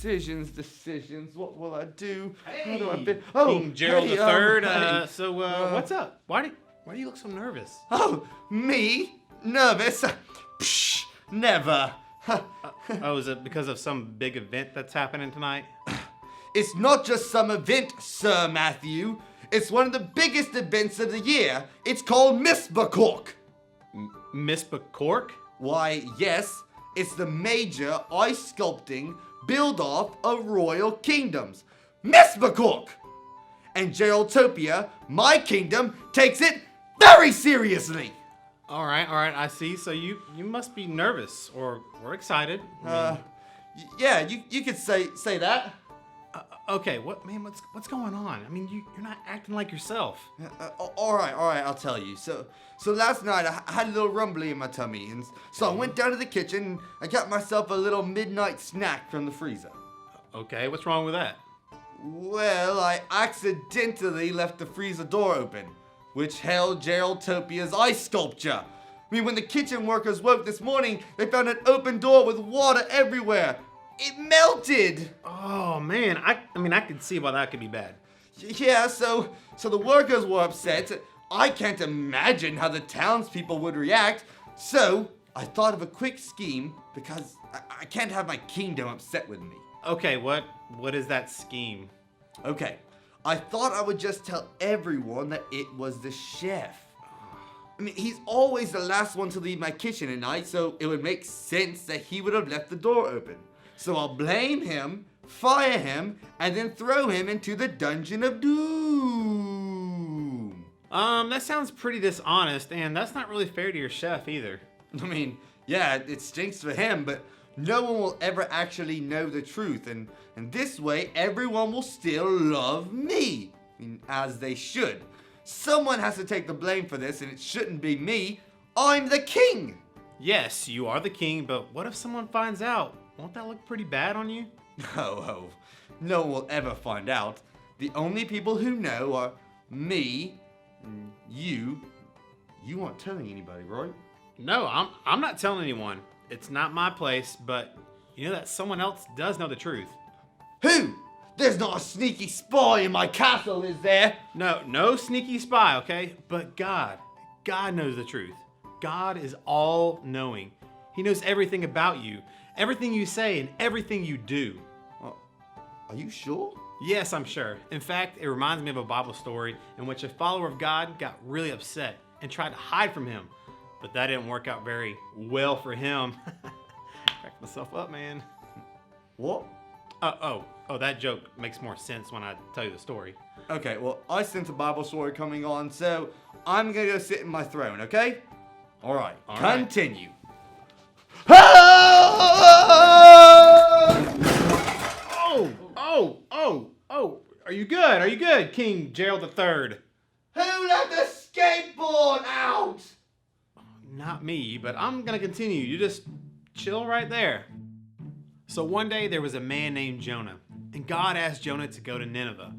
Decisions. What will I do? Hey, How do I fit? King Gerald hey, III. hey. What's up? Why do you look so nervous? Oh, me? Nervous? Psh, never. Is it because of some big event that's happening tonight? It's not just some event, Sir Matthew. It's one of the biggest events of the year. It's called Miss McCork. Miss McCork? Why, yes, it's the major ice sculpting build-off of royal kingdoms. Miss McCork! And Geraldtopia, my kingdom, takes it very seriously. All right, I see. So you must be nervous or excited. Yeah, you could say that. Okay, what's going on? I mean, you're not acting like yourself. All right, I'll tell you. So last night I had a little rumbly in my tummy, and so I went down to the kitchen and I got myself a little midnight snack from the freezer. Okay, what's wrong with that? Well, I accidentally left the freezer door open, which held Geraldtopia's ice sculpture. I mean, when the kitchen workers woke this morning, they found an open door with water everywhere. It melted! Oh man, I can see why that could be bad. Yeah, so the workers were upset. I can't imagine how the townspeople would react. So I thought of a quick scheme because I can't have my kingdom upset with me. Okay, what is that scheme? Okay, I thought I would just tell everyone that it was the chef. I mean, he's always the last one to leave my kitchen at night, so it would make sense that he would have left the door open. So I'll blame him, fire him, and then throw him into the Dungeon of Doom. That sounds pretty dishonest, and that's not really fair to your chef either. I mean, yeah, it stinks for him, but no one will ever actually know the truth, and this way everyone will still love me. I mean, as they should. Someone has to take the blame for this, and it shouldn't be me. I'm the king! Yes, you are the king, but what if someone finds out? Won't that look pretty bad on you? Oh, no one will ever find out. The only people who know are me, and you. You aren't telling anybody, right? No, I'm not telling anyone. It's not my place, but you know that someone else does know the truth. Who? There's not a sneaky spy in my castle, is there? No sneaky spy, okay? But God knows the truth. God is all-knowing. He knows everything about you, everything you say, and everything you do. Are you sure? Yes, I'm sure. In fact, it reminds me of a Bible story in which a follower of God got really upset and tried to hide from him. But that didn't work out very well for him. Cracked myself up, man. What? Oh, that joke makes more sense when I tell you the story. Okay, well, I sense a Bible story coming on, so I'm gonna go sit in my throne, okay? All right. Continue. Oh, are you good? Are you good, King Gerald III? Who let the skateboard out? Not me, but I'm gonna continue. You just chill right there. So one day there was a man named Jonah, and God asked Jonah to go to Nineveh.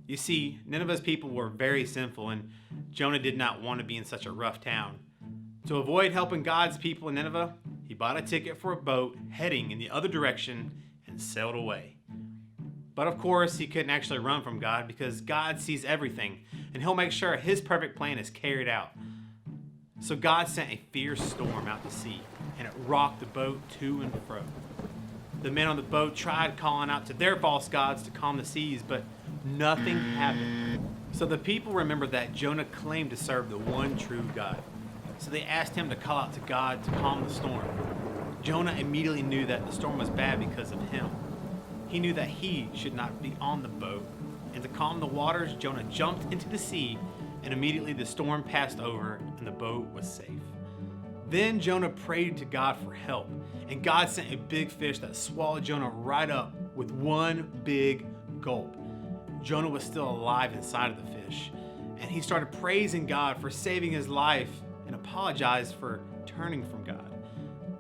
You see, Nineveh's people were very sinful, and Jonah did not want to be in such a rough town. To avoid helping God's people in Nineveh, he bought a ticket for a boat heading in the other direction and sailed away. But of course, he couldn't actually run from God because God sees everything, and he'll make sure his perfect plan is carried out. So God sent a fierce storm out to sea, and it rocked the boat to and fro. The men on the boat tried calling out to their false gods to calm the seas, but nothing happened. So the people remembered that Jonah claimed to serve the one true God. So they asked him to call out to God to calm the storm. Jonah immediately knew that the storm was bad because of him. He knew that he should not be on the boat. And to calm the waters, Jonah jumped into the sea, and immediately the storm passed over and the boat was safe. Then Jonah prayed to God for help, and God sent a big fish that swallowed Jonah right up with one big gulp. Jonah was still alive inside of the fish, and he started praising God for saving his life and apologized for turning from God.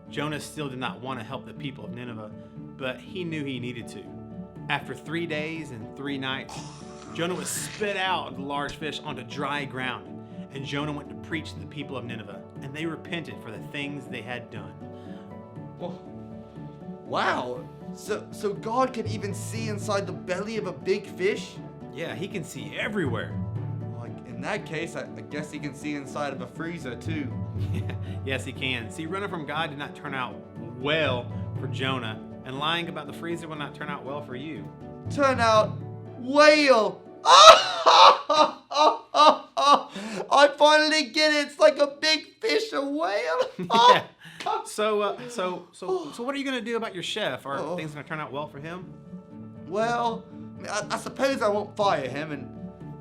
Jonah still did not want to help the people of Nineveh, but he knew he needed to. After 3 days and 3 nights, Jonah was spit out of the large fish onto dry ground, and Jonah went to preach to the people of Nineveh, and they repented for the things they had done. Wow, So God can even see inside the belly of a big fish? Yeah, he can see everywhere. Like, in that case, I guess he can see inside of a freezer too. Yes, he can. See, running from God did not turn out well for Jonah, and lying about the freezer will not turn out well for you. Turn out whale. I finally get it. It's like a big fish, a whale. Yeah. So what are you gonna do about your chef? Are things gonna turn out well for him? Well, I suppose I won't fire him, and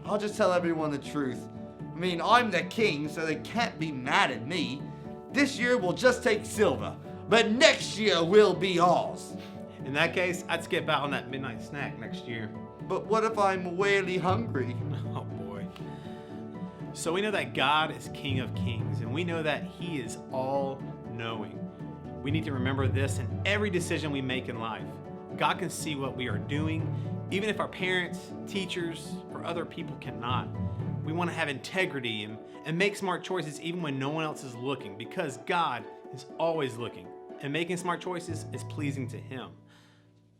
I'll just tell everyone the truth. I mean, I'm the king, so they can't be mad at me. This year we'll just take silver, but next year will be ours. In that case, I'd skip out on that midnight snack next year. But what if I'm really hungry? Oh boy. So we know that God is King of Kings, and we know that He is all-knowing. We need to remember this in every decision we make in life. God can see what we are doing, even if our parents, teachers, or other people cannot. We want to have integrity and make smart choices even when no one else is looking, because God is always looking, and making smart choices is pleasing to Him.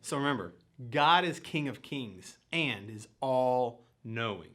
So remember, God is King of Kings and is all-knowing.